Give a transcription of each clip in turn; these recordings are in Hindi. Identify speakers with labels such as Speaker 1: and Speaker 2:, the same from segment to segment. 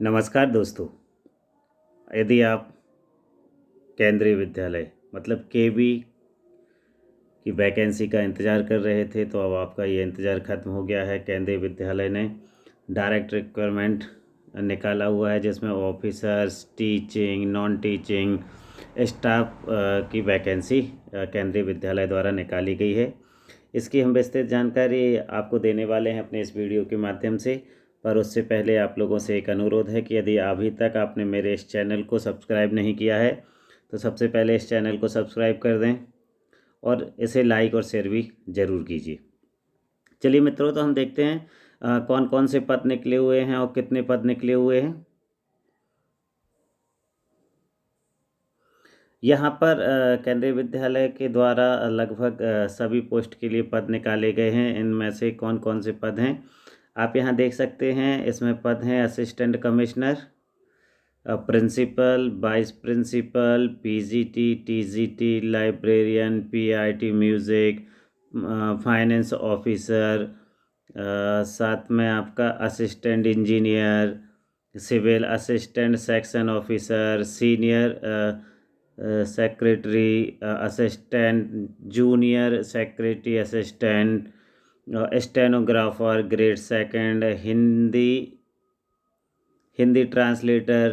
Speaker 1: नमस्कार दोस्तों। यदि आप केंद्रीय विद्यालय मतलब केवी की वैकेंसी का इंतज़ार कर रहे थे तो अब आपका ये इंतज़ार ख़त्म हो गया है। केंद्रीय विद्यालय ने डायरेक्ट रिक्वायरमेंट निकाला हुआ है जिसमें officers, teaching, non teaching staff की वैकेंसी केंद्रीय विद्यालय द्वारा निकाली गई है। इसकी हम विस्तृत जानकारी आपको देने वाले हैं अपने इस वीडियो के माध्यम से। पर उससे पहले आप लोगों से एक अनुरोध है कि यदि अभी तक आपने मेरे इस चैनल को सब्सक्राइब नहीं किया है तो सबसे पहले इस चैनल को सब्सक्राइब कर दें और इसे लाइक और शेयर भी ज़रूर कीजिए। चलिए मित्रों, तो हम देखते हैं कौन कौन से पद निकले हुए हैं और कितने पद निकले हुए हैं। यहाँ पर केंद्रीय विद्यालय के द्वारा लगभग सभी पोस्ट के लिए पद निकाले गए हैं। इनमें से कौन कौन से पद हैं आप यहाँ देख सकते हैं। इसमें पद हैं assistant commissioner, principal, vice principal, PGT, TGT, librarian, PIT music, finance officer, साथ में आपका assistant engineer, civil assistant, section officer, senior secretary assistant, junior secretary assistant, stenographer grade second, Hindi translator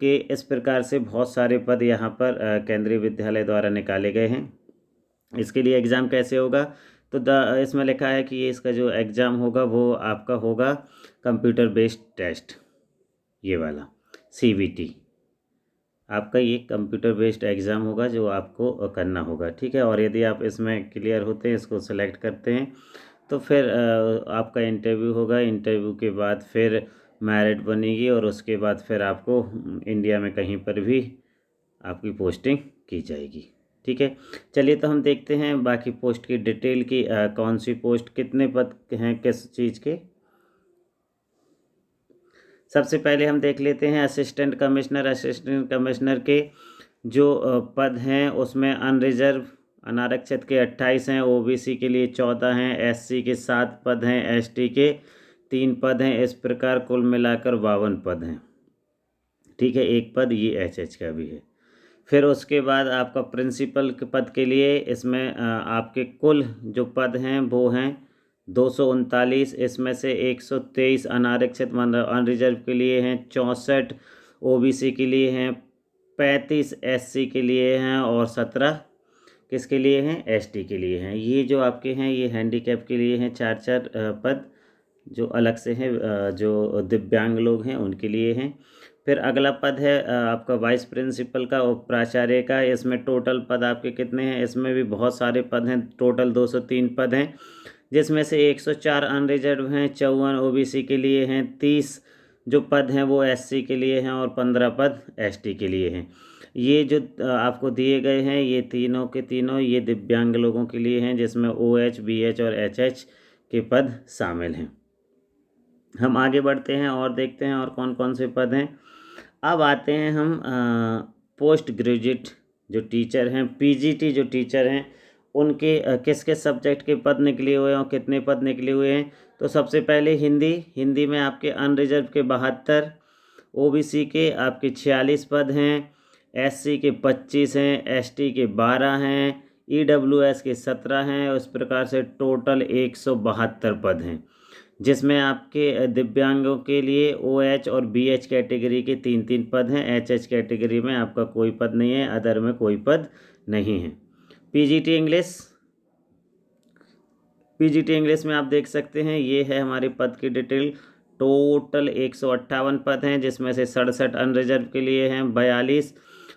Speaker 1: के इस प्रकार से बहुत सारे पद यहाँ पर केंद्रीय विद्यालय द्वारा निकाले गए हैं। इसके लिए एग्ज़ाम कैसे होगा तो इसमें लिखा है कि ये इसका जो एग्ज़ाम होगा वो आपका होगा कंप्यूटर बेस्ड टेस्ट, ये वाला सीबीटी। आपका ये कंप्यूटर बेस्ड एग्ज़ाम होगा जो आपको करना होगा, ठीक है। और यदि आप इसमें क्लियर होते हैं, इसको सेलेक्ट करते हैं तो फिर आपका इंटरव्यू होगा। इंटरव्यू के बाद फिर मेरिट बनेगी और उसके बाद फिर आपको इंडिया में कहीं पर भी आपकी पोस्टिंग की जाएगी, ठीक है। चलिए तो हम देखते हैं बाकी पोस्ट की डिटेल की, कौन सी पोस्ट, कितने पद हैं किस चीज़ के। सबसे पहले हम देख लेते हैं असिस्टेंट कमिश्नर। असिस्टेंट कमिश्नर के जो पद हैं उसमें अनरिजर्व अनारक्षित के 28 हैं, ओबीसी के लिए 14 हैं, एससी के 7 पद हैं, एसटी के 3 पद हैं। इस प्रकार कुल मिलाकर 52 पद हैं, ठीक है। एक पद ये एचएच का भी है। फिर उसके बाद आपका प्रिंसिपल के पद के लिए इसमें आपके कुल जो पद हैं वो हैं 239। इसमें से 123 अनारक्षित मतलब अनरिजर्व के लिए हैं, 64 ओबीसी के लिए हैं, 35 एससी के लिए हैं और 17 किसके लिए हैं, एसटी के लिए हैं। ये जो आपके हैं ये हैंडीकैप के लिए हैं, 4 पद जो अलग से हैं, जो दिव्यांग लोग हैं उनके लिए हैं। फिर अगला पद है आपका वाइस प्रिंसिपल का और प्राचार्य का। इसमें टोटल पद आपके कितने हैं, इसमें भी बहुत सारे पद हैं, टोटल 203 पद हैं, जिसमें से 104 अनरिजर्व हैं, 54 ओबीसी के लिए हैं, 30 जो पद हैं वो एससी के लिए हैं और 15 पद एसटी के लिए हैं। ये जो आपको दिए गए हैं ये तीनों के तीनों ये दिव्यांग लोगों के लिए हैं, जिसमें ओएच, बीएच और एचएच के पद शामिल हैं। हम आगे बढ़ते हैं और देखते हैं और कौन कौन से पद हैं। अब आते हैं हम पोस्ट ग्रेजुएट जो टीचर हैं, पीजीटी जो टीचर हैं उनके किस किस सब्जेक्ट के पद निकले हुए हैं और कितने पद निकले हुए हैं। तो सबसे पहले हिंदी में आपके अनरिजर्व के 72, ओबीसी के आपके 46 पद हैं, एससी के 25 हैं, एसटी के 12 हैं, ईडब्ल्यूएस के 17 हैं। उस प्रकार से टोटल 172 पद हैं, जिसमें आपके दिव्यांगों के लिए ओएच और बीएच कैटेगरी के 3-3 पद हैं। एचएच कैटेगरी में आपका कोई पद नहीं है, अदर में कोई पद नहीं है। पीजीटी इंग्लिश में आप देख सकते हैं ये है हमारे पद की डिटेल। टोटल 158 पद हैं, जिसमें से 67 अनरिजर्व के लिए हैं, 42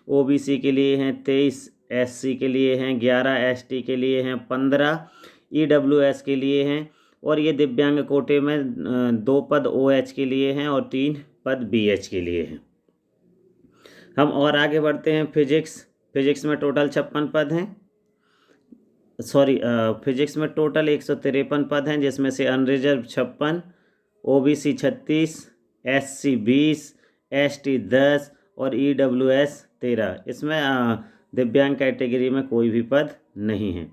Speaker 1: ओबीसी के लिए हैं, 23 एससी के लिए हैं, 11 एसटी के लिए हैं, 15 ईडब्ल्यूएस के लिए हैं और ये दिव्यांग कोटे में 2 पद ओएच के लिए हैं और 3 पद बीएच के लिए हैं। हम और आगे बढ़ते हैं। फिजिक्स में टोटल 56 पद हैं, फिजिक्स में टोटल 153 पद हैं, जिसमें से अनरिजर्व 56, ओबीसी 36, एससी 20, एसटी 10 और ईडब्ल्यूएस 13। इसमें दिव्यांग कैटेगरी में कोई भी पद नहीं है।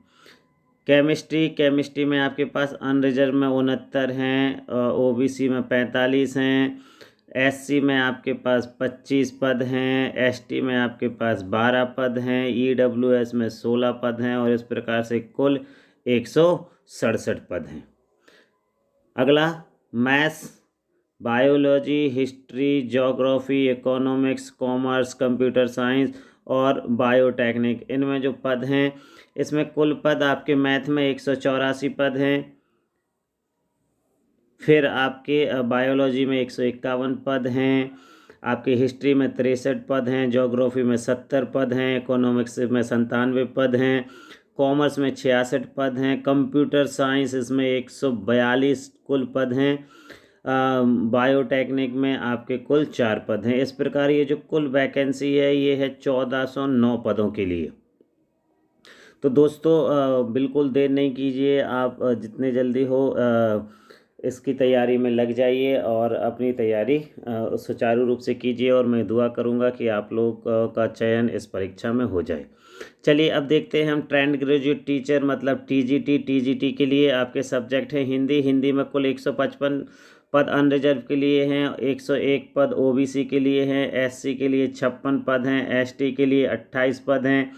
Speaker 1: केमिस्ट्री में आपके पास अनरिजर्व में 69 हैं, ओबीसी में 45 हैं, SC में आपके पास 25 पद हैं, ST में आपके पास 12 पद हैं, EWS में 16 पद हैं और इस प्रकार से कुल 167 पद हैं। अगला maths, biology, history, geography, economics, commerce, computer science और बायोटेक्निक, इनमें जो पद हैं इसमें कुल पद आपके मैथ में 184 पद हैं। फिर आपके बायोलॉजी में 151 पद हैं, आपके हिस्ट्री में 63 पद हैं, ज्योग्राफी में 70 पद हैं, इकोनॉमिक्स में 97 पद हैं, कॉमर्स में 66 पद हैं, कंप्यूटर साइंस इसमें 142 कुल पद हैं, बायोटेक्निक में आपके कुल 4 पद हैं। इस प्रकार ये जो कुल वैकेंसी है ये है 1409 पदों के लिए। तो दोस्तों बिल्कुल देर नहीं कीजिए, आप जितने जल्दी हो इसकी तैयारी में लग जाइए और अपनी तैयारी सुचारू रूप से कीजिए और मैं दुआ करूंगा कि आप लोग का चयन इस परीक्षा में हो जाए। चलिए अब देखते हैं हम ट्रेंड ग्रेजुएट टीचर मतलब टीजीटी के लिए आपके सब्जेक्ट हैं हिंदी में कुल 155 पद अनरिजर्व के लिए हैं, 101 पद ओबीसी के लिए हैं, एससी के लिए 56 पद हैं, एसटी के लिए 28 पद हैं,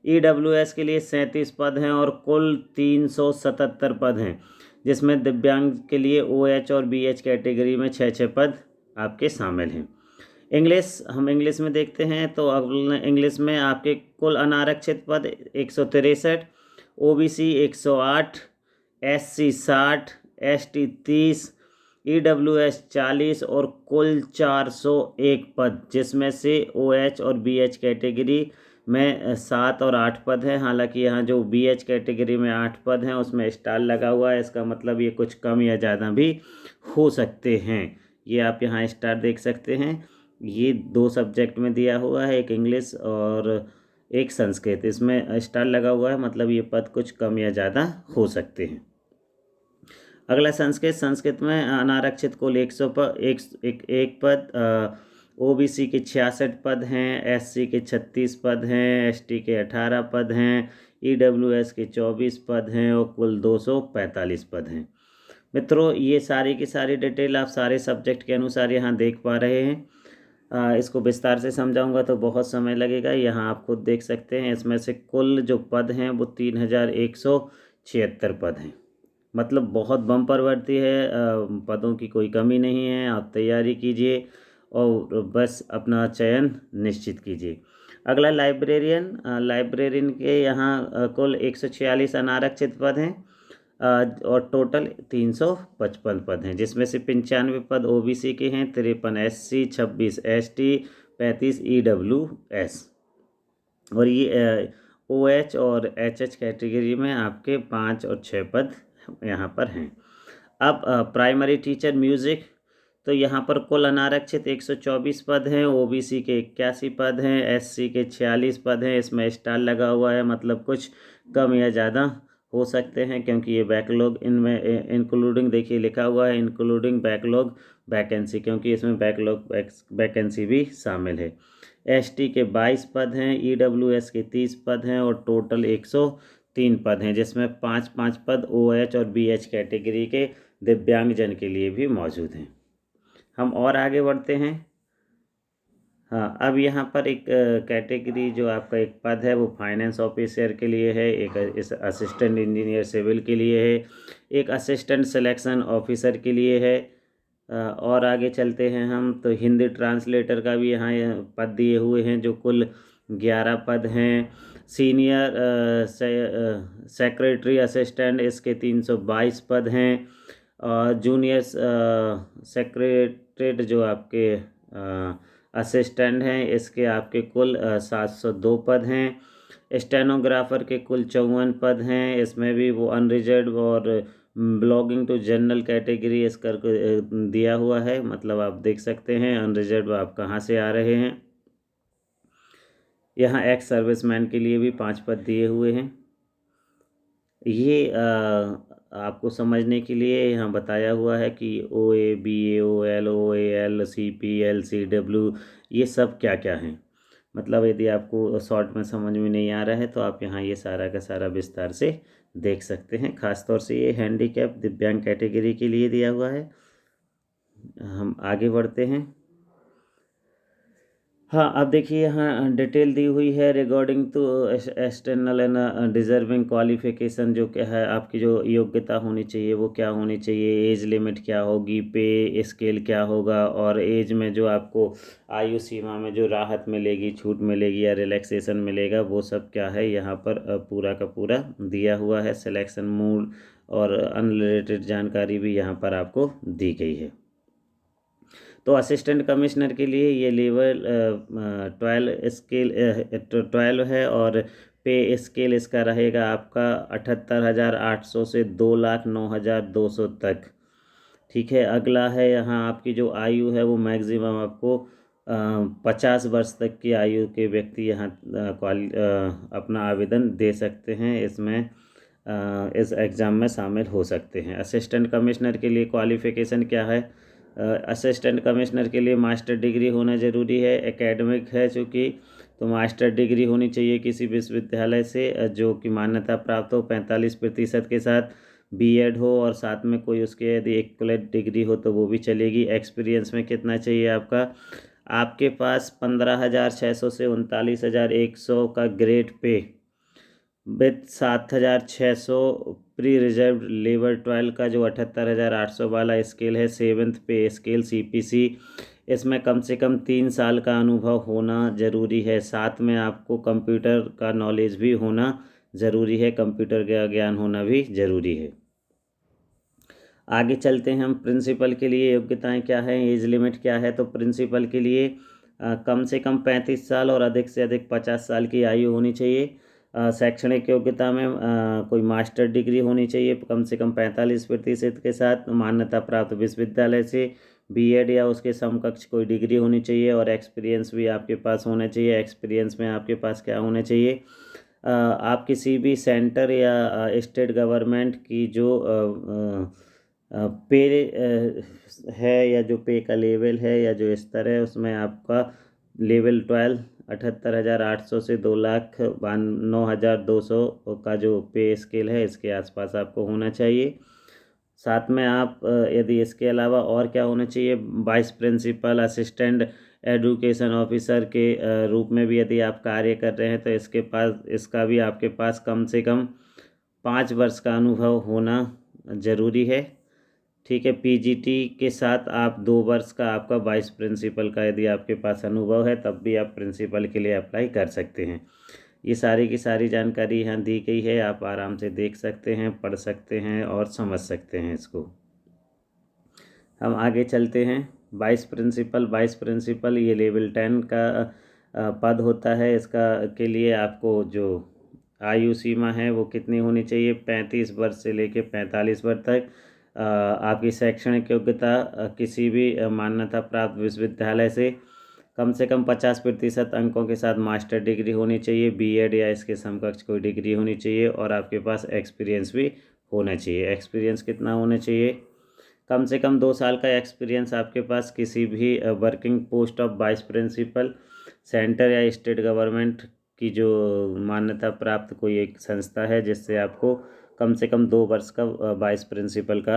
Speaker 1: ईडब्ल्यूएस के लिए 37 पद हैं और कुल 377 पद हैं, जिसमें दिव्यांग के लिए ओएच और बीएच कैटेगरी में 6 पद आपके शामिल हैं। हम इंग्लिश में देखते हैं तो इंग्लिश में आपके कुल अनारक्षित पद 163, ओबीसी 108, एससी 60, एसटी 30, ईडब्ल्यूएस 40 और कुल 401 पद, जिसमें से ओएच और बीएच कैटेगरी में 7 और 8 पद हैं। हालांकि यहाँ जो बीएच कैटेगरी में 8 पद हैं उसमें स्टार लगा हुआ है, इसका मतलब ये कुछ कम या ज़्यादा भी हो सकते हैं। ये आप यहाँ स्टार देख सकते हैं, ये 2 सब्जेक्ट में दिया हुआ है, एक इंग्लिश और एक संस्कृत, इसमें स्टार लगा हुआ है, मतलब ये पद कुछ कम या ज़्यादा हो सकते हैं। अगला संस्कृत में अनारक्षित कुल 100 पद, एक पद, ओबीसी के 66 पद हैं, एससी के 36 पद हैं, एसटी के 18 पद हैं, ईडब्ल्यूएस के 24 पद हैं और कुल 245 पद हैं। मित्रों ये सारी की सारी डिटेल आप सारे सब्जेक्ट के अनुसार यहाँ देख पा रहे हैं। इसको विस्तार से समझाऊंगा तो बहुत समय लगेगा, यहाँ आप खुद देख सकते हैं। इसमें से कुल जो पद हैं वो 3176 पद हैं, मतलब बहुत बम्पर भर्ती है, पदों की कोई कमी नहीं है। आप तैयारी कीजिए और बस अपना चयन निश्चित कीजिए। अगला लाइब्रेरियन के यहाँ कुल 146 अनारक्षित पद हैं और टोटल 355 पद हैं, जिसमें से 95 पद ओबीसी के हैं, 53 एससी, 26 एसटी, 35 ईडब्ल्यूएस और ये ओएच और एचएच कैटेगरी में आपके 5 और 6 पद यहाँ पर हैं। अब प्राइमरी टीचर म्यूज़िक, तो यहाँ पर कुल अनारक्षित 124 पद हैं, ओबीसी के 81 पद हैं, एससी के 46 पद हैं, इसमें स्टार लगा हुआ है, मतलब कुछ कम या ज़्यादा हो सकते हैं क्योंकि ये बैकलॉग, इनमें इंक्लूडिंग देखिए लिखा हुआ है इंक्लूडिंग बैकलॉग वैकेंसी, क्योंकि इसमें बैकलॉग वैकेंसी भी शामिल है। एसटी के 22 पद हैं, ईडब्ल्यूएस के 30 पद हैं और टोटल 103 पद हैं, जिसमें 5-5 पद ओएच और बीएच कैटेगरी के दिव्यांगजन के लिए भी मौजूद हैं। हम और आगे बढ़ते हैं। हाँ, अब यहाँ पर एक कैटेगरी जो आपका एक पद है वो फाइनेंस ऑफिसर के लिए है, एक इस असिस्टेंट इंजीनियर सिविल के लिए है, एक असिस्टेंट सिलेक्शन ऑफिसर के लिए है। और आगे चलते हैं हम तो हिंदी ट्रांसलेटर का भी यहाँ पद दिए हुए हैं, जो कुल 11 पद हैं। सीनियर सेक्रेटरी असिस्टेंट इसके 322 पद हैं और जूनियर सेक्रेटरीट जो आपके असिस्टेंट हैं इसके आपके कुल 702 पद हैं। स्टेनोग्राफर के कुल 54 पद हैं, इसमें भी वो अनरिजर्व और बिलोंगिंग टू जनरल कैटेगरी इस कर दिया हुआ है, मतलब आप देख सकते हैं अनरिजर्व आप कहाँ से आ रहे हैं। यहाँ एक्स सर्विसमैन के लिए भी 5 पद दिए हुए हैं। ये आपको समझने के लिए यहाँ बताया हुआ है कि OA, BA, OL, OAL, CPL, CW ये सब क्या क्या हैं। मतलब यदि आपको शॉर्ट में समझ में नहीं आ रहा है तो आप यहाँ ये सारा का सारा विस्तार से देख सकते हैं। ख़ासतौर से ये हैंडीकैप दिव्यांग कैटेगरी के लिए दिया हुआ है। हम आगे बढ़ते हैं। हाँ, अब देखिए यहाँ डिटेल दी हुई है regarding to external and deserving qualification, जो क्या है आपकी जो योग्यता होनी चाहिए वो क्या होनी चाहिए, एज लिमिट क्या होगी, पे स्केल क्या होगा, और एज में जो आपको आयु सीमा में जो राहत मिलेगी, छूट मिलेगी या रिलैक्सेशन मिलेगा, वो सब क्या है यहाँ पर पूरा का पूरा दिया हुआ है। सिलेक्शन मूड और अनरिलेटेड जानकारी भी यहाँ पर आपको दी गई है। तो असिस्टेंट कमिश्नर के लिए ये लेवल 12 है, और पे स्केल इसका रहेगा आपका 78,800 से 2,09,200 तक। ठीक है, अगला है यहाँ आपकी जो आयु है वो मैक्सिमम आपको 50 वर्ष तक की आयु के व्यक्ति यहाँ अपना आवेदन दे सकते हैं, इसमें इस एग्ज़ाम में शामिल हो सकते हैं। असिस्टेंट कमिश्नर के लिए क्वालिफ़िकेशन क्या है? असिस्टेंट कमिश्नर के लिए मास्टर डिग्री होना ज़रूरी है, एकेडमिक है चूँकि, तो मास्टर डिग्री होनी चाहिए किसी विश्वविद्यालय से जो कि मान्यता प्राप्त हो, 45% के साथ बीएड हो, और साथ में कोई उसके यदि इक्वलेंट डिग्री हो तो वो भी चलेगी। एक्सपीरियंस में कितना चाहिए आपके पास 15,600 से 39,100 का grade pay with 7,600 pre reserve level 12 का जो 78,800 वाला स्केल है, 7th पे स्केल सीपीसी, इसमें कम से कम 3 साल का अनुभव होना ज़रूरी है। साथ में आपको कंप्यूटर का नॉलेज भी होना ज़रूरी है, कंप्यूटर का ज्ञान होना भी ज़रूरी है। आगे चलते हैं हम, प्रिंसिपल के लिए योग्यताएं क्या है, एज लिमिट क्या है। तो प्रिंसिपल के लिए कम से कम 35 साल और अधिक से अधिक 50 साल की आयु होनी चाहिए। शैक्षणिक योग्यता में कोई मास्टर डिग्री होनी चाहिए कम से कम 45% के साथ, मान्यता प्राप्त विश्वविद्यालय से बीएड या उसके समकक्ष कोई डिग्री होनी चाहिए, और एक्सपीरियंस भी आपके पास होना चाहिए। एक्सपीरियंस में आपके पास क्या होना चाहिए, आप किसी भी सेंटर या स्टेट गवर्नमेंट की जो पे है, या जो पे का लेवल है या जो स्तर है, उसमें आपका लेवल 12 78,800 से 2,92,200 का जो पे स्केल है, इसके आसपास आपको होना चाहिए। साथ में आप यदि इसके अलावा और क्या होना चाहिए, vice principal, assistant education officer के रूप में भी यदि आप कार्य कर रहे हैं तो इसका भी आपके पास कम से कम 5 वर्ष का अनुभव होना ज़रूरी है। ठीक है, पीजीटी के साथ आप 2 वर्ष का आपका वाइस प्रिंसिपल का यदि आपके पास अनुभव है तब भी आप प्रिंसिपल के लिए अप्लाई कर सकते हैं। ये सारी की सारी जानकारी यहाँ दी गई है, आप आराम से देख सकते हैं, पढ़ सकते हैं और समझ सकते हैं इसको। हम आगे चलते हैं। वाइस प्रिंसिपल ये लेवल 10 का पद होता है। इसका के लिए आपको जो आयु सीमा है वो कितनी होनी चाहिए, 35 वर्ष से लेकर 45 वर्ष तक। आपकी शैक्षणिक योग्यता किसी भी मान्यता प्राप्त विश्वविद्यालय से कम से कम 50% अंकों के साथ मास्टर डिग्री होनी चाहिए, बीएड या इसके समकक्ष कोई डिग्री होनी चाहिए, और आपके पास एक्सपीरियंस भी होना चाहिए। एक्सपीरियंस कितना होना चाहिए, कम से कम 2 साल का एक्सपीरियंस आपके पास किसी भी working post of vice principal, centre या स्टेट गवर्नमेंट की जो मान्यता प्राप्त कोई एक संस्था है जिससे आपको कम से कम 2 वर्ष का वाइस प्रिंसिपल का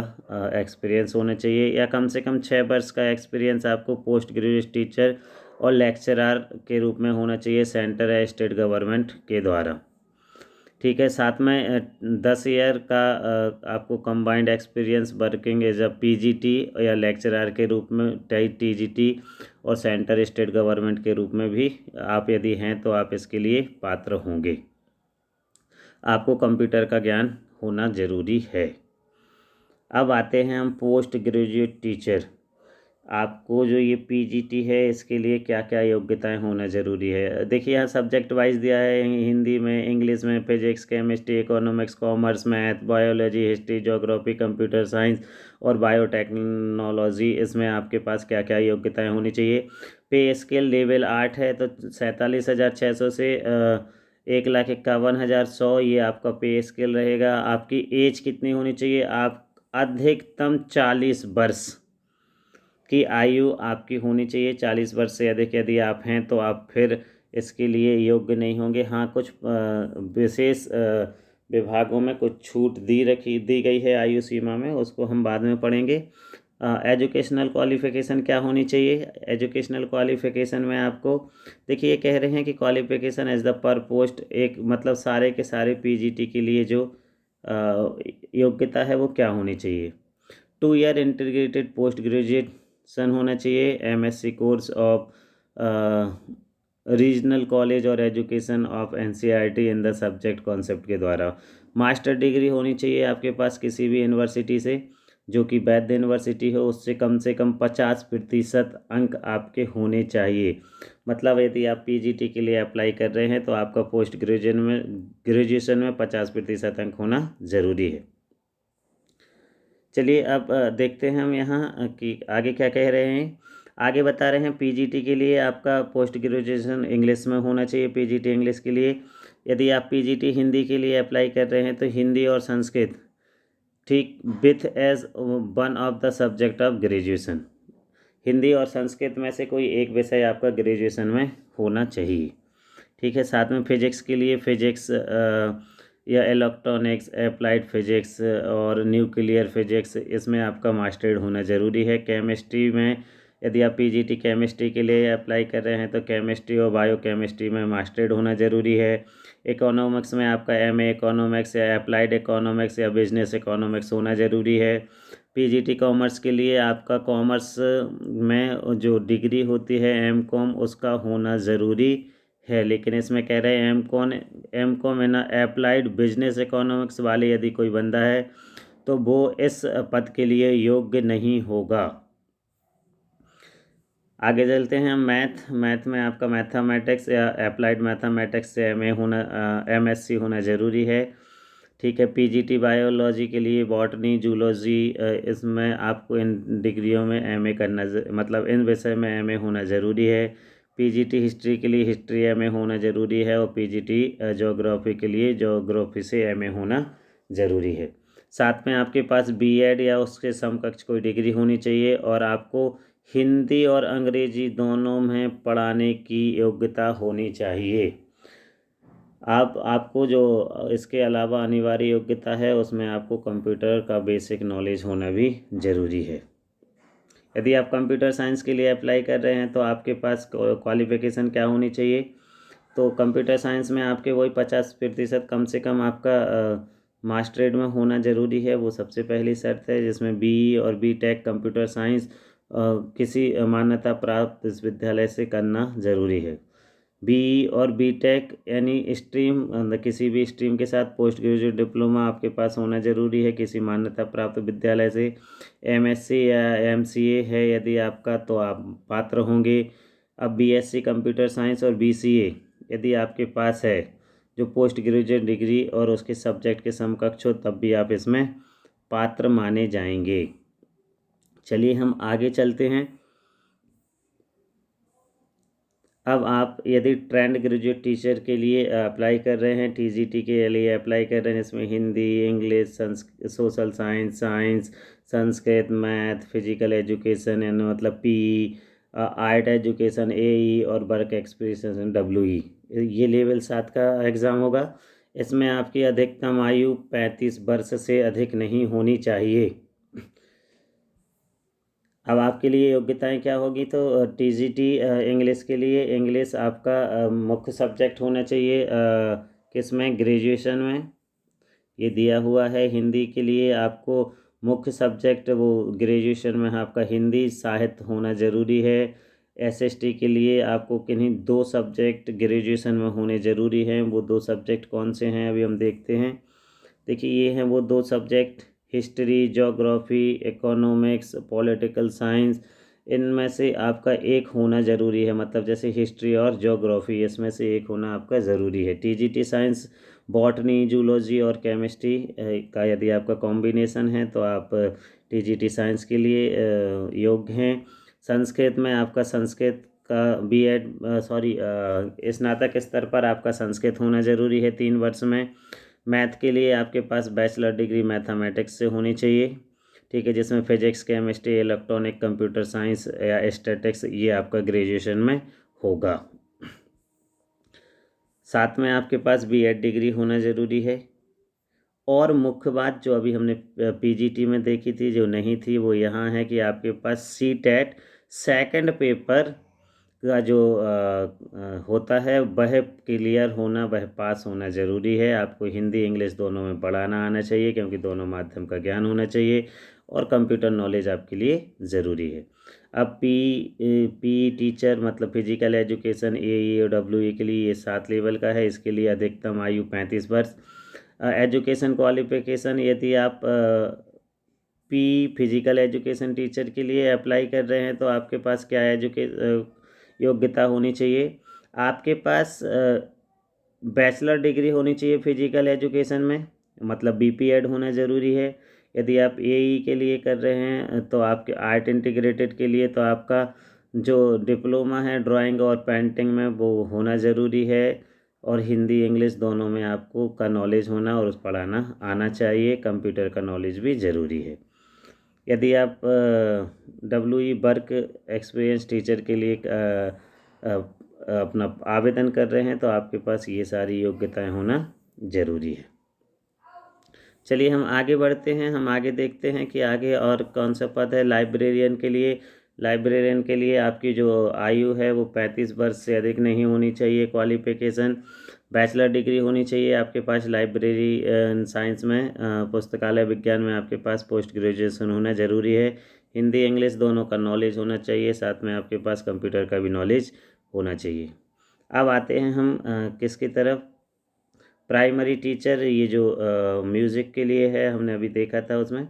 Speaker 1: एक्सपीरियंस होना चाहिए, या कम से कम 6 वर्ष का एक्सपीरियंस आपको पोस्ट ग्रेजुएट टीचर और लेक्चरर के रूप में होना चाहिए, सेंटर या स्टेट गवर्नमेंट के द्वारा। ठीक है, साथ में 10 ईयर का आपको combined experience working as a PGT या लेक्चरर के रूप में, टीजीटी और सेंटर स्टेट गवर्नमेंट के रूप में भी आप यदि हैं तो आप इसके लिए पात्र होंगे। आपको कंप्यूटर का ज्ञान होना ज़रूरी है। अब आते हैं हम पोस्ट ग्रेजुएट टीचर। आपको जो ये पीजीटी है इसके लिए क्या क्या योग्यताएं होना ज़रूरी है। देखिए यहाँ सब्जेक्ट वाइज दिया है, हिंदी में, इंग्लिश में, physics, chemistry, economics, commerce, math, biology, history, geography, computer science और बायोटेक्नोलॉजी। इसमें आपके पास क्या क्या योग्यताएं होनी चाहिए। पे स्केल लेवल 8 है तो 47,600 से 1,51,100 ये आपका पे स्केल रहेगा। आपकी एज कितनी होनी चाहिए, आप अधिकतम 40 वर्ष की आयु आपकी होनी चाहिए। 40 वर्ष से अधिक यदि आप हैं तो आप फिर इसके लिए योग्य नहीं होंगे। हाँ, कुछ विशेष विभागों में कुछ छूट दी गई है आयु सीमा में, उसको हम बाद में पढ़ेंगे। एजुकेशनल क्वालिफ़िकेशन क्या होनी चाहिए? एजुकेशनल क्वालिफ़िकेशन में आपको देखिए ये कह रहे हैं कि qualification as the per post, एक मतलब सारे के सारे पीजीटी के लिए जो योग्यता है वो क्या होनी चाहिए? 2 ईयर इंटीग्रेटेड पोस्ट ग्रेजुएशन होना चाहिए, MSc course of regional college और education of NCERT in the subject concept के द्वारा। मास्टर डिग्री होनी चाहिए आपके पास किसी भी यूनिवर्सिटी से, जो कि वैध यूनिवर्सिटी हो, उससे कम 50% अंक आपके होने चाहिए। मतलब यदि आप पीजीटी के लिए अप्लाई कर रहे हैं तो आपका पोस्ट ग्रेजुएशन में 50% अंक होना ज़रूरी है। चलिए अब देखते हैं हम यहाँ कि आगे क्या कह रहे हैं। आगे बता रहे हैं पीजीटी के लिए आपका पोस्ट ग्रेजुएशन इंग्लिश में होना चाहिए। पीजीटी इंग्लिश के लिए यदि आप पीजीटी हिंदी के लिए अप्लाई कर रहे हैं तो हिंदी और संस्कृत, ठीक, with as one of the subject of graduation. Hindi और संस्कृत में से कोई एक विषय आपका ग्रेजुएशन में होना चाहिए। ठीक है। साथ में फिजिक्स के लिए फिजिक्स या इलेक्ट्रॉनिक्स, अप्लाइड फिजिक्स और न्यूक्लियर फिजिक्स, इसमें आपका मास्टर्ड होना ज़रूरी है। केमिस्ट्री में यदि आप पीजीटी केमिस्ट्री के लिए अप्लाई कर रहे हैं तो केमिस्ट्री और बायो केमिस्ट्री में मास्टर्ड होना ज़रूरी है। इकोनॉमिक्स में आपका एमए इकोनॉमिक्स या अप्लाइड इकोनॉमिक्स या बिजनेस इकोनॉमिक्स होना ज़रूरी है। पीजीटी कॉमर्स के लिए आपका कॉमर्स में जो डिग्री होती है एमकॉम, उसका होना ज़रूरी है। लेकिन इसमें कह रहे हैं MCom in applied business economics वाले यदि कोई बंदा है तो वो इस पद के लिए योग्य नहीं होगा। आगे चलते हैं। मैथ में आपका मैथमेटिक्स या अप्लाइड मैथमेटिक्स से एमएससी होना ज़रूरी है। ठीक है। पीजीटी बायोलॉजी के लिए बॉटनी जूलॉजी, इसमें आपको इन डिग्रियों में एमए करना मतलब इन विषय में एमए होना ज़रूरी है। पीजीटी हिस्ट्री के लिए हिस्ट्री एमए होना ज़रूरी है और पीजीटी ज्योग्राफी के लिए ज्योग्राफी से एमए होना ज़रूरी है। साथ में आपके पास बीएड या उसके समकक्ष कोई डिग्री होनी चाहिए और आपको हिंदी और अंग्रेजी दोनों में पढ़ाने की योग्यता होनी चाहिए। आपको जो इसके अलावा अनिवार्य योग्यता है उसमें आपको कंप्यूटर का बेसिक नॉलेज होना भी ज़रूरी है। यदि आप कंप्यूटर साइंस के लिए अप्लाई कर रहे हैं तो आपके पास क्वालिफ़िकेशन क्या होनी चाहिए? तो कंप्यूटर साइंस में आपके वही 50% कम से कम आपका मास्टरेट में होना ज़रूरी है। वो सबसे पहली शर्त है, जिसमें बीई और बीटेक कंप्यूटर साइंस किसी मान्यता प्राप्त विश्वविद्यालय से करना ज़रूरी है। बीई और बीटेक यानी स्ट्रीम, किसी भी स्ट्रीम के साथ पोस्ट ग्रेजुएट डिप्लोमा आपके पास होना ज़रूरी है किसी मान्यता प्राप्त विद्यालय से। एमएससी या एमसीए है यदि आपका तो आप पात्र होंगे। अब बीएससी कंप्यूटर साइंस और बीसीए यदि आपके पास है जो पोस्ट ग्रेजुएट डिग्री और उसके सब्जेक्ट के समकक्ष हो, तब भी आप इसमें पात्र माने जाएंगे। चलिए हम आगे चलते हैं। अब आप यदि ट्रेंड ग्रेजुएट टीचर के लिए अप्लाई कर रहे हैं, टीजीटी के लिए अप्लाई कर रहे हैं, इसमें Hindi, English, social science, Sanskrit, math, physical education यानी मतलब पीई, आर्ट एजुकेशन एई और वर्क एक्सपीरियंस डब्ल्यूई, ये लेवल 7 का एग्ज़ाम होगा। इसमें आपकी अधिकतम आयु 35 वर्ष से अधिक नहीं होनी चाहिए। अब आपके लिए योग्यताएं क्या होगी? तो टीजीटी इंग्लिश के लिए इंग्लिश आपका मुख्य सब्जेक्ट होना चाहिए, किसमें? ग्रेजुएशन में, ये दिया हुआ है। हिंदी के लिए आपको मुख्य सब्जेक्ट वो ग्रेजुएशन में आपका हिंदी साहित्य होना ज़रूरी है। एसएसटी के लिए आपको किन्हीं 2 सब्जेक्ट ग्रेजुएशन में होने ज़रूरी हैं। वो 2 सब्जेक्ट कौन से हैं अभी हम देखते हैं। देखिए ये हैं वो 2 subject, history, geography, economics, political science, इनमें से आपका एक होना ज़रूरी है। मतलब जैसे हिस्ट्री और ज्योग्राफी, इसमें से एक होना आपका ज़रूरी है। टीजीटी साइंस बॉटनी, जूलॉजी और केमिस्ट्री का यदि आपका कॉम्बिनेशन है तो आप टीजीटी साइंस के लिए योग्य हैं। संस्कृत में आपका संस्कृत का बीएड स्नातक स्तर पर आपका संस्कृत होना ज़रूरी है 3 वर्ष में। मैथ के लिए आपके पास बैचलर डिग्री मैथमेटिक्स से होनी चाहिए। ठीक है, जिसमें physics, chemistry, electronic, computer science या स्टैटिक्स ये आपका ग्रेजुएशन में होगा। साथ में आपके पास बीएड डिग्री होना ज़रूरी है और मुख्य बात जो अभी हमने पीजीटी में देखी थी, जो नहीं थी, वो यहाँ है कि आपके पास सीटेट सेकंड पेपर का जो होता है वह क्लियर होना, वह पास होना ज़रूरी है। आपको हिंदी इंग्लिश दोनों में पढ़ाना आना चाहिए, क्योंकि दोनों माध्यम का ज्ञान होना चाहिए, और कंप्यूटर नॉलेज आपके लिए ज़रूरी है। अब पी टीचर मतलब फिजिकल एजुकेशन ए और डब्ल्यू के लिए ये 7 लेवल का है। इसके लिए अधिकतम आयु 35 वर्ष। एजुकेशन क्वालिफिकेशन, यदि आप पी फिजिकल एजुकेशन टीचर के लिए अप्लाई कर रहे हैं तो आपके पास क्या योग्यता होनी चाहिए? आपके पास बैचलर डिग्री होनी चाहिए फिजिकल एजुकेशन में, मतलब बीपीएड होना ज़रूरी है। यदि आप एई के लिए कर रहे हैं तो आपके आर्ट इंटीग्रेटेड के लिए तो आपका जो डिप्लोमा है ड्राइंग और पेंटिंग में वो होना ज़रूरी है, और हिंदी इंग्लिश दोनों में आपको का नॉलेज होना और उस पढ़ाना आना चाहिए। कंप्यूटर का नॉलेज भी ज़रूरी है। यदि आप डब्ल्यू वर्क एक्सपीरियंस टीचर के लिए अपना आवेदन कर रहे हैं तो आपके पास ये सारी योग्यताएं होना ज़रूरी है। चलिए हम आगे बढ़ते हैं। हम आगे देखते हैं कि आगे और कौन सा पद है लाइब्रेरियन के लिए। लाइब्रेरियन के लिए आपकी जो आयु है वो 35 वर्ष से अधिक नहीं होनी चाहिए। क्वालिफिकेशन बैचलर डिग्री होनी चाहिए आपके पास। लाइब्रेरी साइंस में पुस्तकालय विज्ञान में आपके पास पोस्ट ग्रेजुएशन होना ज़रूरी है। हिंदी इंग्लिश दोनों का नॉलेज होना चाहिए, साथ में आपके पास कंप्यूटर का भी नॉलेज होना चाहिए। अब आते हैं हम किसकी तरफ? प्राइमरी टीचर, ये जो म्यूज़िक के लिए है, हमने अभी देखा था उसमें।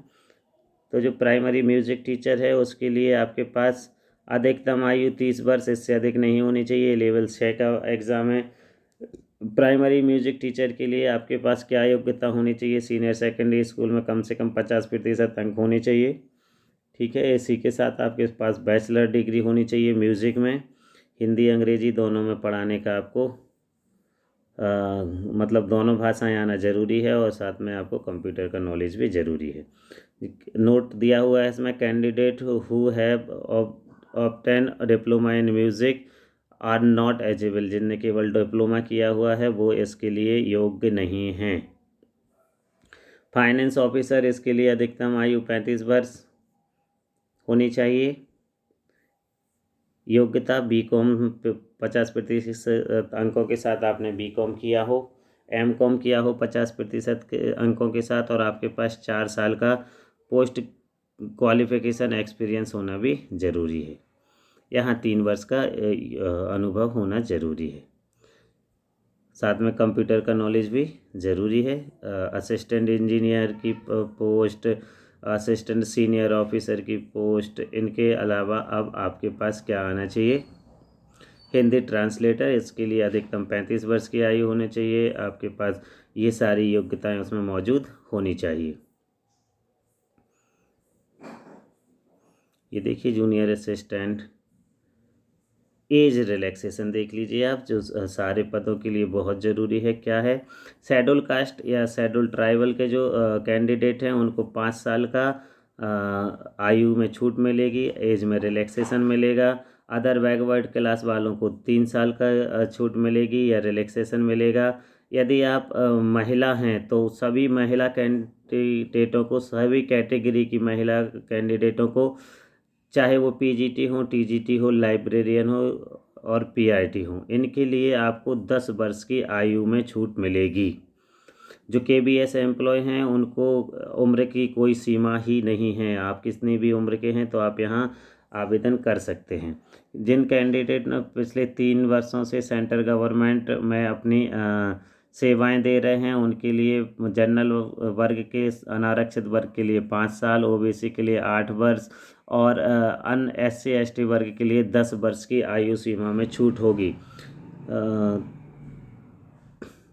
Speaker 1: तो जो प्राइमरी म्यूज़िक टीचर है उसके लिए आपके पास अधिकतम आयु 30 वर्ष, इससे अधिक नहीं होनी चाहिए। लेवल 6 का एग्ज़ाम है। प्राइमरी म्यूज़िक टीचर के लिए आपके पास क्या योग्यता होनी चाहिए? सीनियर सेकेंडरी स्कूल में कम से कम 50% अंक होने चाहिए। ठीक है, इसी के साथ आपके पास बैचलर डिग्री होनी चाहिए म्यूज़िक में। हिंदी अंग्रेजी दोनों में पढ़ाने का आपको मतलब दोनों भाषाएं आना ज़रूरी है, और साथ में आपको कंप्यूटर का नॉलेज भी ज़रूरी है। नोट दिया हुआ है इसमें, candidate who have obtain diploma in music are not eligible, जिनने केवल डिप्लोमा किया हुआ है वो इसके लिए योग्य नहीं हैं। फाइनेंस ऑफिसर, इसके लिए अधिकतम आयु 35 वर्ष होनी चाहिए। योग्यता बीकॉम 50% अंकों के साथ आपने बीकॉम किया हो, एमकॉम किया हो 50% के अंकों के साथ, और आपके पास 4 साल का पोस्ट क्वालिफिकेशन एक्सपीरियंस होना भी ज़रूरी है। यहाँ 3 वर्ष का अनुभव होना ज़रूरी है। साथ में कंप्यूटर का नॉलेज भी ज़रूरी है। असिस्टेंट इंजीनियर की पोस्ट, असिस्टेंट सीनियर ऑफिसर की पोस्ट, इनके अलावा अब आपके पास क्या आना चाहिए? हिंदी ट्रांसलेटर, इसके लिए अधिकतम 35 वर्ष की आयु होनी चाहिए। आपके पास ये सारी योग्यताएं उसमें मौजूद होनी चाहिए। ये देखिए जूनियर असिस्टेंट, एज रिलैक्सेशन देख लीजिए आप, जो सारे पदों के लिए बहुत ज़रूरी है। क्या है? शेड्यूल कास्ट या शेड्यूल ट्राइबल के जो कैंडिडेट हैं उनको 5 साल का आयु में छूट मिलेगी, एज में रिलैक्सेशन मिलेगा। अदर बैकवर्ड क्लास वालों को 3 साल का छूट मिलेगी या रिलैक्सेशन मिलेगा। यदि आप महिला हैं तो सभी महिला कैंडिडेटों को, सभी कैटेगरी की महिला कैंडिडेटों को, चाहे वो पीजीटी हो, टीजीटी हो, लाइब्रेरियन हो और पीआईटी हो, इनके लिए आपको 10 वर्ष की आयु में छूट मिलेगी। जो केबीएस एम्प्लॉय हैं उनको उम्र की कोई सीमा ही नहीं है। आप कितनी भी उम्र के हैं तो आप यहाँ आवेदन कर सकते हैं। जिन कैंडिडेट ने पिछले 3 वर्षों से सेंट्रल गवर्नमेंट में अपनी सेवाएं दे रहे हैं उनके लिए, जनरल वर्ग के अनारक्षित वर्ग के लिए 5 साल, ओबीसी के लिए 8 वर्ष और अन्य एससी एसटी वर्ग के लिए 10 वर्ष की आयु सीमा में छूट होगी।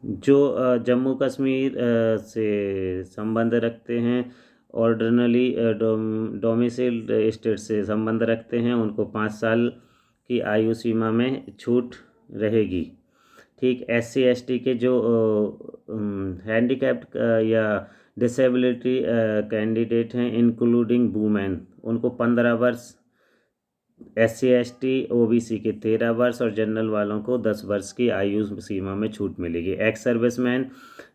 Speaker 1: जो जम्मू कश्मीर से संबंध रखते हैं, ऑर्डिनली डोमिसाइल्ड स्टेट से संबंध रखते हैं, उनको 5 साल की आयु सीमा में छूट रहेगी। ठीक, एससी एसटी के जो हैंडीकैप्ड या डिसेबिलिटी कैंडिडेट हैं इंक्लूडिंग वुमेन, उनको 15 वर्ष SC ST OBC के 13 वर्ष और जनरल वालों को 10 वर्ष की आयु सीमा में छूट मिलेगी। एक्स सर्विसमैन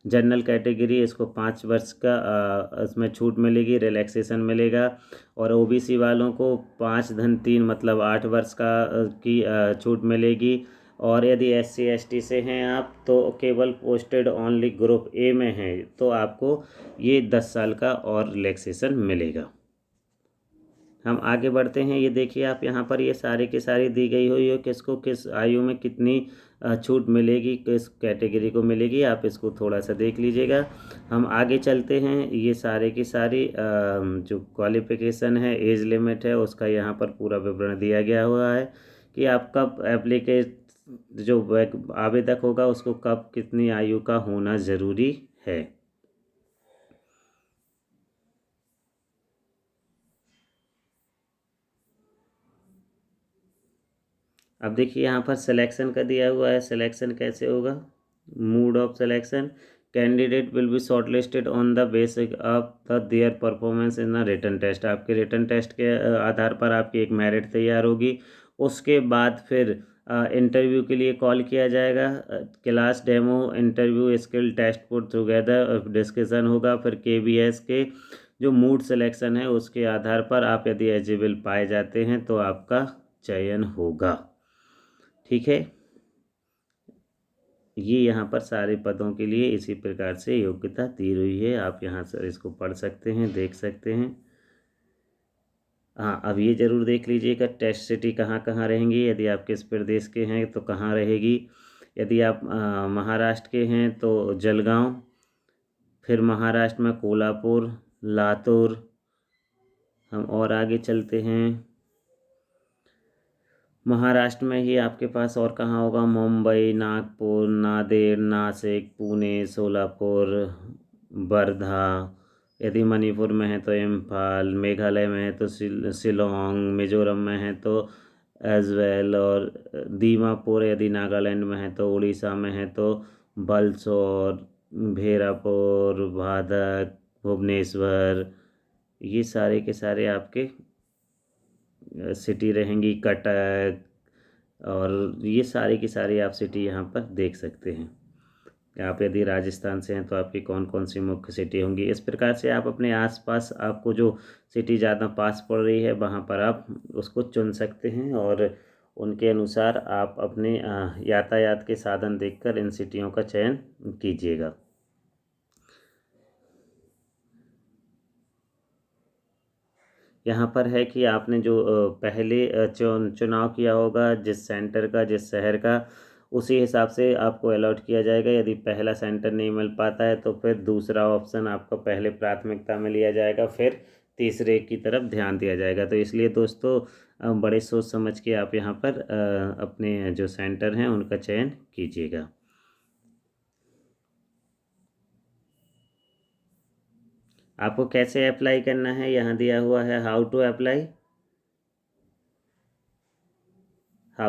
Speaker 1: जनरल कैटेगरी, इसको 5 वर्ष का इसमें छूट मिलेगी, रिलैक्सेशन मिलेगा। और OBC वालों को 5-3 मतलब 8 वर्ष का की छूट मिलेगी। और यदि SC ST से हैं आप तो केवल पोस्टेड ओनली ग्रुप ए में हैं तो आपको ये 10 साल का और रिलैक्सेशन मिलेगा। हम आगे बढ़ते हैं। ये देखिए आप यहाँ पर ये सारी की सारी दी गई हुई है किसको किस आयु में कितनी छूट मिलेगी, किस कैटेगरी को मिलेगी, आप इसको थोड़ा सा देख लीजिएगा। हम आगे चलते हैं। ये सारे की सारी जो क्वालिफ़िकेशन है, एज लिमिट है, उसका यहाँ पर पूरा विवरण दिया गया हुआ है कि आप कब जो आवेदक होगा उसको कब कितनी आयु का होना ज़रूरी है। अब देखिए यहाँ पर सिलेक्शन का दिया हुआ है। सिलेक्शन कैसे होगा? Mode of selection, candidate will be shortlisted on the basis of the their performance in the written test. आपके रिटन टेस्ट के आधार पर आपकी एक मेरिट तैयार होगी। उसके बाद फिर इंटरव्यू के लिए कॉल किया जाएगा। Class demo interview skill test put together discussion होगा। फिर KBS के जो मूड सिलेक्शन है उसके आधार पर आप यदि एलिजिबल पाए जाते हैं तो आपका चयन होगा। ठीक है, ये यहाँ पर सारे पदों के लिए इसी प्रकार से योग्यता दी हुई है। आप यहाँ से इसको पढ़ सकते हैं, देख सकते हैं। हाँ, अब ये ज़रूर देख लीजिएगा टेस्ट सिटी कहाँ कहाँ रहेंगी। यदि आप किस प्रदेश के हैं तो कहाँ रहेगी। यदि आप महाराष्ट्र के हैं तो जलगांव, फिर महाराष्ट्र में कोल्हापुर, लातूर। हम और आगे चलते हैं। महाराष्ट्र में ही आपके पास और कहाँ होगा? मुंबई, नागपुर, नांदेड़, नासिक, पुणे, सोलापुर, वर्धा। यदि मणिपुर में है तो इम्फाल, मेघालय में है तो शिलोंग, मिजोरम में है तो एज वेल, और दीमापुर यदि नागालैंड में है तो उड़ीसा में है तो बलसोर, भेरापुर, भादक, भुवनेश्वर। ये सारे के सारे आपके सिटी रहेंगी। कटक, और ये सारी की सारी आप सिटी यहाँ पर देख सकते हैं। आप यदि राजस्थान से हैं तो आपकी कौन कौन सी मुख्य सिटी होंगी। इस प्रकार से आप अपने आसपास आपको जो सिटी ज़्यादा पास पड़ रही है वहाँ पर आप उसको चुन सकते हैं और उनके अनुसार आप अपने यातायात के साधन देखकर इन सिटियों का चयन कीजिएगा। यहाँ पर है कि आपने जो पहले चुनाव किया होगा जिस सेंटर का, जिस शहर का, उसी हिसाब से आपको अलॉट किया जाएगा। यदि पहला सेंटर नहीं मिल पाता है तो फिर दूसरा ऑप्शन आपका पहले प्राथमिकता में लिया जाएगा, फिर तीसरे की तरफ ध्यान दिया जाएगा। तो इसलिए दोस्तों बड़े सोच समझ के आप यहाँ पर अपने जो सेंटर हैं उनका चयन कीजिएगा। आपको कैसे अप्लाई करना है यहाँ दिया हुआ है। How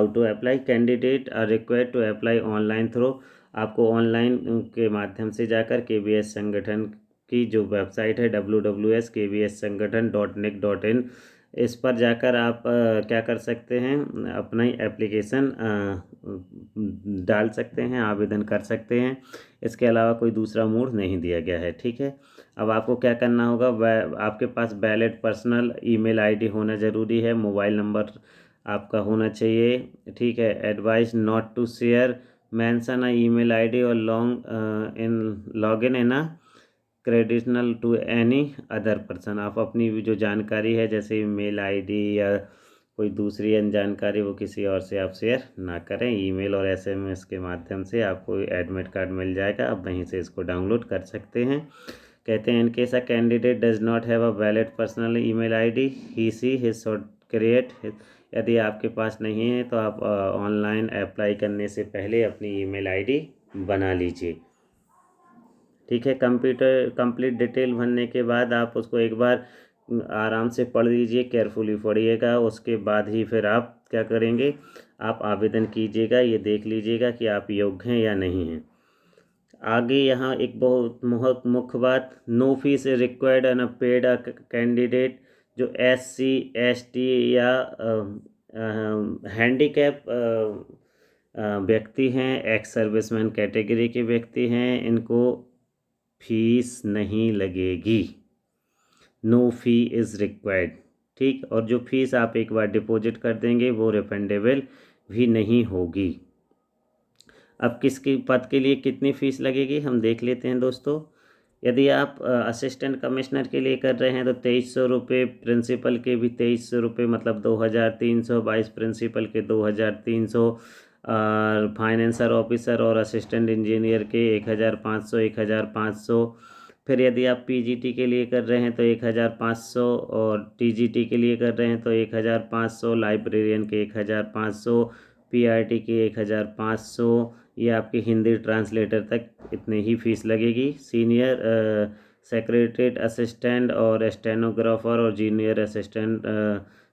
Speaker 1: to apply candidate are required to apply online through. आपको ऑनलाइन के माध्यम से जाकर KBS संगठन की जो वेबसाइट है www.kbssangathan.nic.in, इस पर जाकर आप क्या कर सकते हैं, अपना एप्लीकेशन डाल सकते हैं, आवेदन कर सकते हैं। इसके अलावा कोई दूसरा मोड नहीं दिया गया है। ठीक है, अब आपको क्या करना होगा, आपके पास वैलिड पर्सनल ईमेल आईडी होना ज़रूरी है, मोबाइल नंबर आपका होना चाहिए। ठीक है, advice not to share mention a email ID और log in a credential to any other person. आप अपनी भी जो जानकारी है जैसे मेल आईडी या कोई दूसरी अन्य जानकारी वो किसी और से आप शेयर ना करें। ईमेल और SMS के माध्यम से आपको एडमिट कार्ड मिल जाएगा, आप वहीं से इसको डाउनलोड कर सकते हैं। कहते हैं in case a candidate does not have a valid personal email ID he see his should create. यदि आपके पास नहीं है तो आप ऑनलाइन अप्लाई करने से पहले अपनी ईमेल आईडी बना लीजिए। ठीक है, कंप्लीट डिटेल भरने के बाद आप उसको एक बार आराम से पढ़ लीजिए, केयरफुली पढ़िएगा। उसके बाद ही फिर आप क्या करेंगे, आप आवेदन कीजिएगा। ये देख लीजिएगा कि आप योग्य हैं या नहीं हैं। आगे यहाँ एक बहुत मुख्य बात, no fees required and paid a candidate जो SC ST या हैंडीकैप व्यक्ति हैं, एक्स सर्विसमैन कैटेगरी के व्यक्ति हैं, इनको फीस नहीं लगेगी। No fee is required. ठीक, और जो फीस आप एक बार डिपॉजिट कर देंगे वो रिफंडेबल भी नहीं होगी। अब किसके पद के लिए कितनी फ़ीस लगेगी हम देख लेते हैं दोस्तों। यदि आप असिस्टेंट कमिश्नर के लिए कर रहे हैं तो 2300 रुपये, प्रिंसिपल के भी 2300 रुपये, मतलब 2300, वाइस प्रिंसिपल के 2300, और फाइनेंसर ऑफिसर और असिस्टेंट इंजीनियर के 1500। फिर यदि आप पीजीटी के लिए कर रहे हैं तो 1500, और टीजीटी के लिए कर रहे हैं तो 1500, लाइब्रेरियन के 1500, पीआरटी के 1500, ये आपकी हिंदी ट्रांसलेटर तक इतनी ही फीस लगेगी। सीनियर सेक्रेटरीट असिस्टेंट और स्टेनोग्राफर और जूनियर असिस्टेंट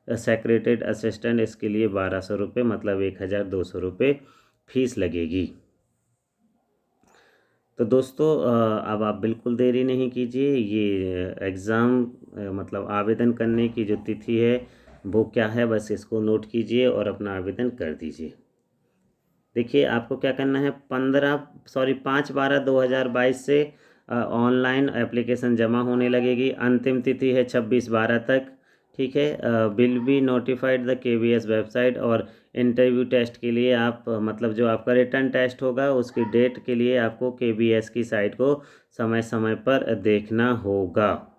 Speaker 1: सेक्रेटरीट असिस्टेंट, इसके लिए 1200 रुपये, मतलब 1200 रुपये फीस लगेगी। तो दोस्तों अब आप बिल्कुल देरी नहीं कीजिए। ये एग्ज़ाम मतलब आवेदन करने की जो तिथि है वो क्या है, बस इसको नोट कीजिए और अपना आवेदन कर दीजिए। देखिए आपको क्या करना है, 5/12/2022 से ऑनलाइन एप्लीकेशन जमा होने लगेगी। अंतिम तिथि है 26/12 तक। ठीक है, will be notified the KVS website. और इंटरव्यू टेस्ट के लिए आप मतलब जो आपका रिटर्न टेस्ट होगा उसकी डेट के लिए आपको केवीएस की साइट को समय समय पर देखना होगा।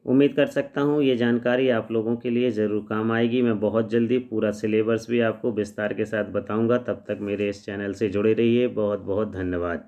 Speaker 1: उम्मीद कर सकता हूँ ये जानकारी आप लोगों के लिए ज़रूर काम आएगी। मैं बहुत जल्दी पूरा सिलेबस भी आपको विस्तार के साथ बताऊँगा। तब तक मेरे इस चैनल से जुड़े रहिए। बहुत बहुत धन्यवाद।